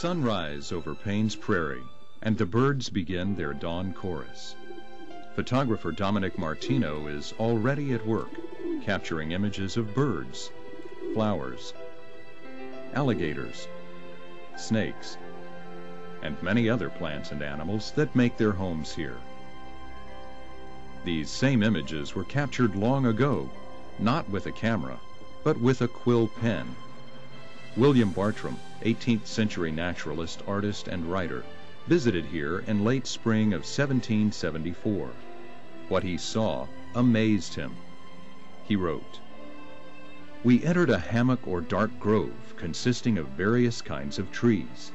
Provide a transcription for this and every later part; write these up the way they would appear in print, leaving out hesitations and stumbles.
Sunrise over Paynes Prairie, and the birds begin their dawn chorus. Photographer Dominic Martino is already at work, capturing images of birds, flowers, alligators, snakes, and many other plants and animals that make their homes here. These same images were captured long ago, not with a camera, but with a quill pen. William Bartram, 18th century naturalist, artist, and writer, visited here in late spring of 1774. What he saw amazed him. He wrote, "We entered a hammock or dark grove consisting of various kinds of trees.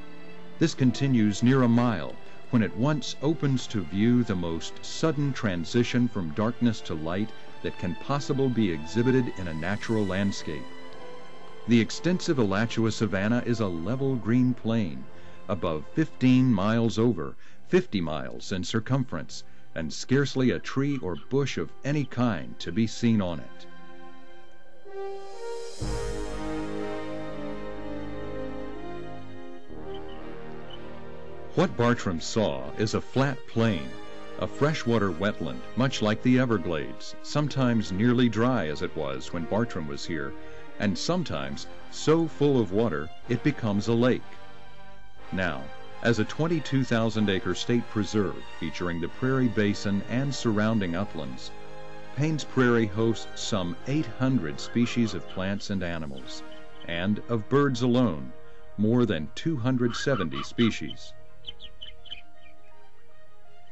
This continues near a mile, when at once opens to view the most sudden transition from darkness to light that can possibly be exhibited in a natural landscape. The extensive Alachua savanna is a level green plain, above 15 miles over, 50 miles in circumference, and scarcely a tree or bush of any kind to be seen on it." What Bartram saw is a flat plain, a freshwater wetland, much like the Everglades, sometimes nearly dry as it was when Bartram was here, and sometimes so full of water it becomes a lake. Now, as a 22,000-acre state preserve featuring the Prairie Basin and surrounding uplands, Paynes Prairie hosts some 800 species of plants and animals, and of birds alone, more than 270 species.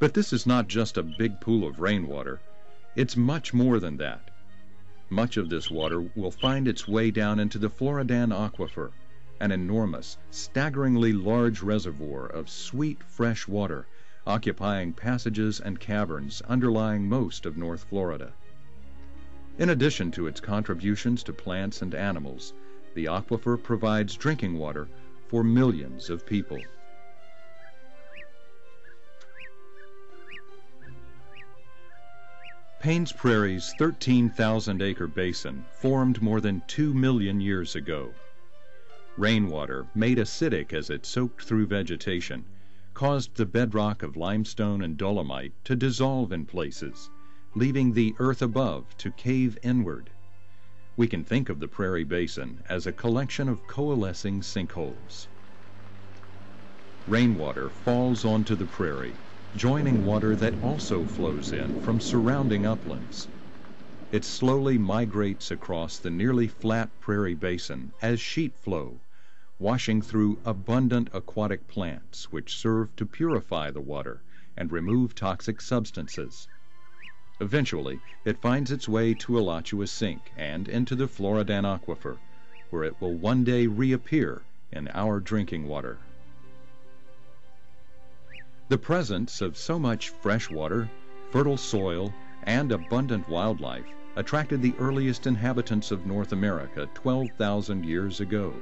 But this is not just a big pool of rainwater. It's much more than that. Much of this water will find its way down into the Floridan Aquifer, an enormous, staggeringly large reservoir of sweet, fresh water, occupying passages and caverns underlying most of North Florida. In addition to its contributions to plants and animals, the aquifer provides drinking water for millions of people. Paynes Prairie's 13,000-acre basin formed more than 2 million years ago. Rainwater, made acidic as it soaked through vegetation, caused the bedrock of limestone and dolomite to dissolve in places, leaving the earth above to cave inward. We can think of the Prairie Basin as a collection of coalescing sinkholes. Rainwater falls onto the prairie, joining water that also flows in from surrounding uplands. It slowly migrates across the nearly flat prairie basin as sheet flow, washing through abundant aquatic plants which serve to purify the water and remove toxic substances. Eventually, it finds its way to Alachua Sink and into the Floridan Aquifer, where it will one day reappear in our drinking water. The presence of so much fresh water, fertile soil, and abundant wildlife attracted the earliest inhabitants of North America 12,000 years ago.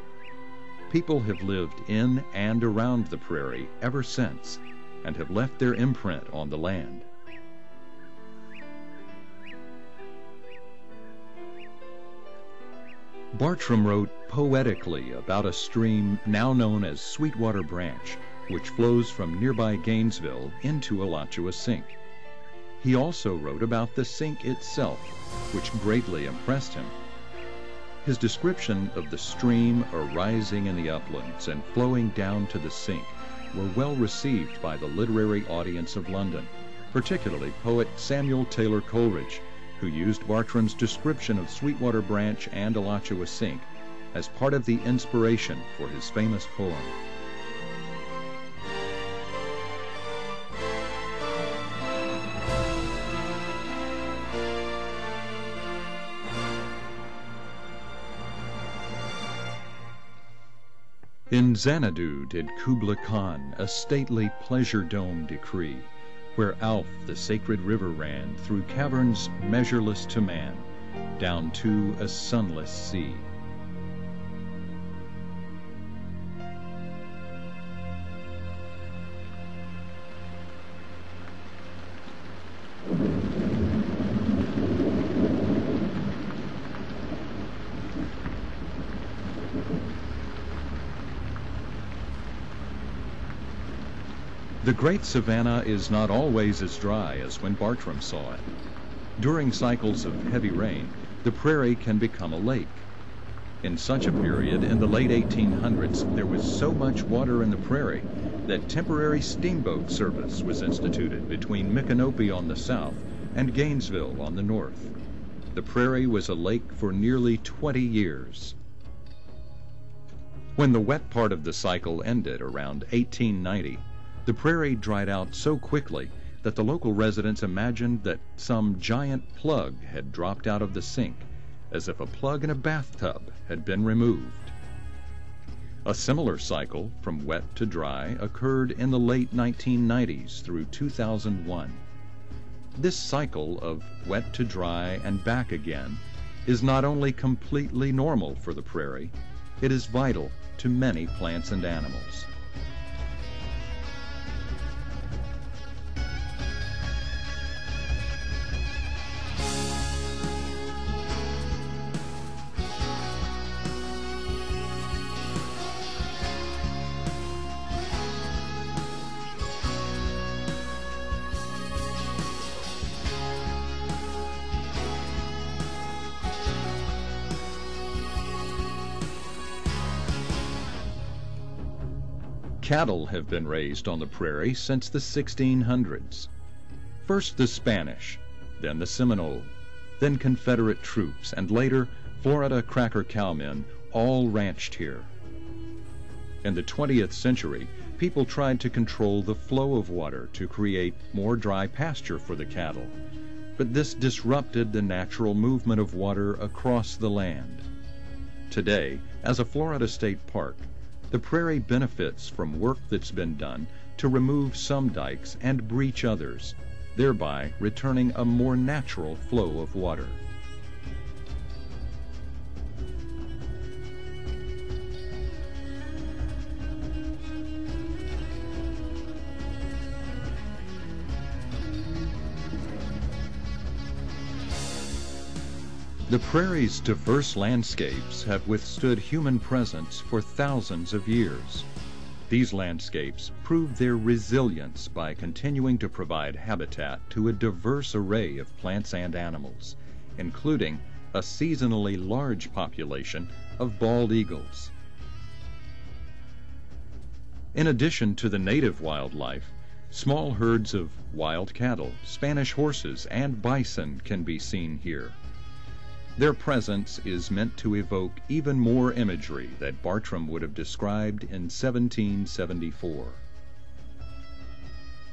People have lived in and around the prairie ever since, and have left their imprint on the land. Bartram wrote poetically about a stream now known as Sweetwater Branch, which flows from nearby Gainesville into Alachua Sink. He also wrote about the sink itself, which greatly impressed him. His description of the stream arising in the uplands and flowing down to the sink were well received by the literary audience of London, particularly poet Samuel Taylor Coleridge, who used Bartram's description of Sweetwater Branch and Alachua Sink as part of the inspiration for his famous poem. In Xanadu did Kubla Khan a stately pleasure dome decree, where Alph the sacred river ran through caverns measureless to man, down to a sunless sea. The Great Savannah is not always as dry as when Bartram saw it. During cycles of heavy rain, the prairie can become a lake. In such a period, in the late 1800s, there was so much water in the prairie that temporary steamboat service was instituted between Micanopy on the south and Gainesville on the north. The prairie was a lake for nearly 20 years. When the wet part of the cycle ended around 1890, the prairie dried out so quickly that the local residents imagined that some giant plug had dropped out of the sink, as if a plug in a bathtub had been removed. A similar cycle from wet to dry occurred in the late 1990s through 2001. This cycle of wet to dry and back again is not only completely normal for the prairie, it is vital to many plants and animals. Cattle have been raised on the prairie since the 1600s. First the Spanish, then the Seminole, then Confederate troops, and later Florida cracker cowmen all ranched here. In the 20th century, people tried to control the flow of water to create more dry pasture for the cattle, but this disrupted the natural movement of water across the land. Today, as a Florida state park, the prairie benefits from work that's been done to remove some dikes and breach others, thereby returning a more natural flow of water. The prairie's diverse landscapes have withstood human presence for thousands of years. These landscapes prove their resilience by continuing to provide habitat to a diverse array of plants and animals, including a seasonally large population of bald eagles. In addition to the native wildlife, small herds of wild cattle, Spanish horses, and bison can be seen here. Their presence is meant to evoke even more imagery that Bartram would have described in 1774.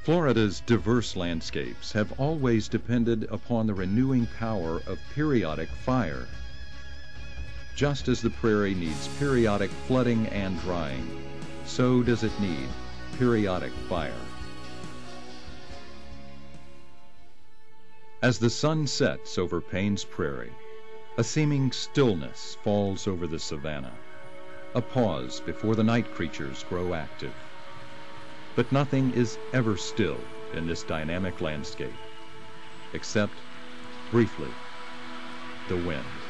Florida's diverse landscapes have always depended upon the renewing power of periodic fire. Just as the prairie needs periodic flooding and drying, so does it need periodic fire. As the sun sets over Paynes Prairie, a seeming stillness falls over the savannah, a pause before the night creatures grow active. But nothing is ever still in this dynamic landscape, except, briefly, the wind.